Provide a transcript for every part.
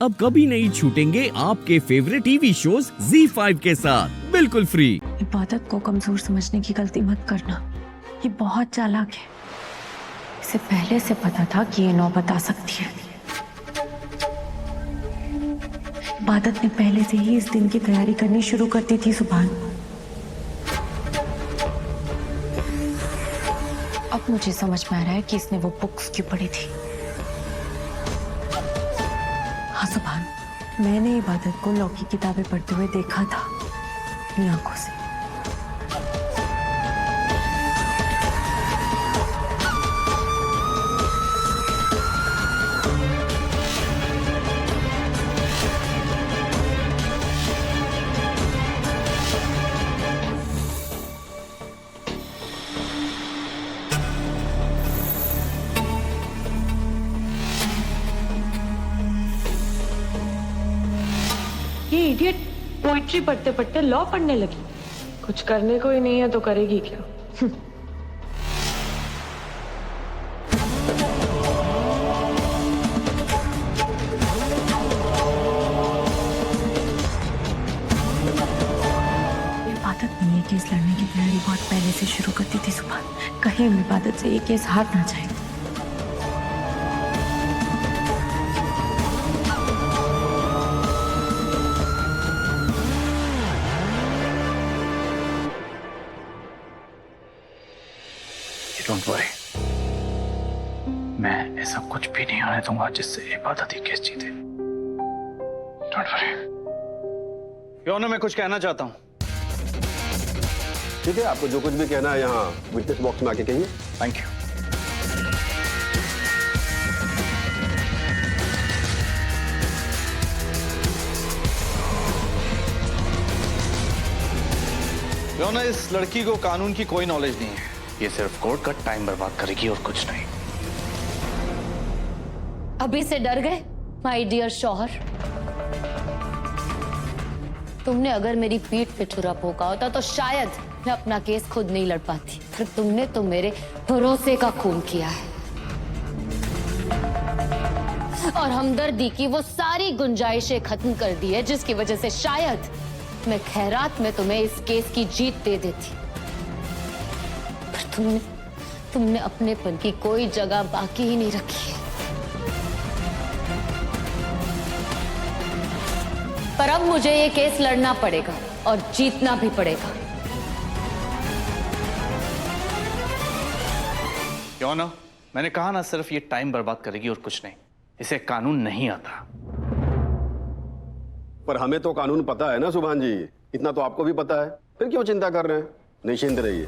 अब कभी नहीं छूटेंगे आपके फेवरेट टीवी शोज ZEE5 के साथ बिल्कुल फ्री। इबादत को कमजोर समझने की गलती मत करना, ये बहुत चालाक है। इसे पहले से पता था कि ये नौबत आ सकती है। इबादत ने पहले से ही इस दिन की तैयारी करनी शुरू कर दी थी। सुभान, अब मुझे समझ में आ रहा है कि इसने वो बुक्स क्यों पढ़ी थी। हाँ सुभान, मैंने इबादत को लॉ की किताबें पढ़ते हुए देखा था अपनी आंखों से। ये इडियट पोइट्री पढ़ते पढ़ते लॉ पढ़ने लगी। कुछ करने को ही नहीं है तो करेगी क्या? इबादत ने ये केस लड़ने की तैयारी बहुत पहले से शुरू कर दी थी। सुभान, कहीं हम इबादत से ये केस हार ना जाए। डोंट वरी, मैं ऐसा कुछ भी नहीं होने दूंगा जिससे इबादत ही केस जीते। Don't worry. योना, मैं कुछ कहना चाहता हूं। ठीक है, आपको जो कुछ भी कहना है यहाँ विटनेस बॉक्स में आके कहिए। Thank you. योना, इस लड़की को कानून की कोई नॉलेज नहीं है। ये सिर्फ कोर्ट का टाइम बर्बाद करेगी और कुछ नहीं। अभी से डर गए माय डियर शौहर? तुमने अगर मेरी पीठ पे छुरा भोंका होता तो शायद मैं अपना केस खुद नहीं लड़ पाती, पर तुमने तो मेरे भरोसे का खून किया है और हमदर्दी की वो सारी गुंजाइशें खत्म कर दी है जिसकी वजह से शायद मैं खैरात में तुम्हें इस केस की जीत दे देती। तुमने अपनेपन की कोई जगह बाकी ही नहीं रखी है। पर अब मुझे ये केस लड़ना पड़ेगा और जीतना भी पड़ेगा। क्यों ना? मैंने कहा ना, सिर्फ ये टाइम बर्बाद करेगी और कुछ नहीं। इसे कानून नहीं आता। पर हमें तो कानून पता है ना सुभान जी, इतना तो आपको भी पता है। फिर क्यों चिंता कर रहे हैं? निश्चिंत रहिए।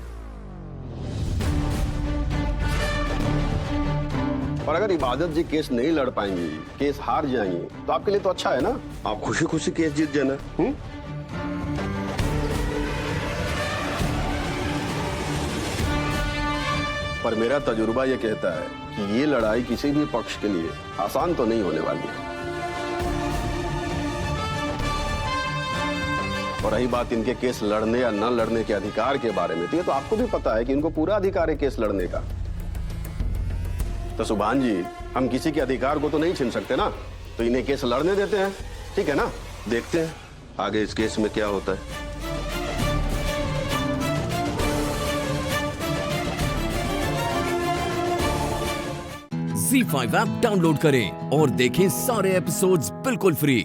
और अगर इबादत जी केस नहीं लड़ पाएंगी, केस हार जाएंगी, तो आपके लिए तो अच्छा है ना, आप खुशी खुशी केस जीत जाना। पर मेरा तजुर्बा ये कहता है कि ये लड़ाई किसी भी पक्ष के लिए आसान तो नहीं होने वाली है। और रही बात इनके केस लड़ने या न लड़ने के अधिकार के बारे में, तो ये तो आपको भी पता है कि इनको पूरा अधिकार है केस लड़ने का। तो सुभान जी, हम किसी के अधिकार को तो नहीं छीन सकते ना, तो इन्हें केस लड़ने देते हैं। ठीक है ना, देखते हैं आगे इस केस में क्या होता है। ZEE5 ऐप डाउनलोड करें और देखें सारे एपिसोड्स बिल्कुल फ्री।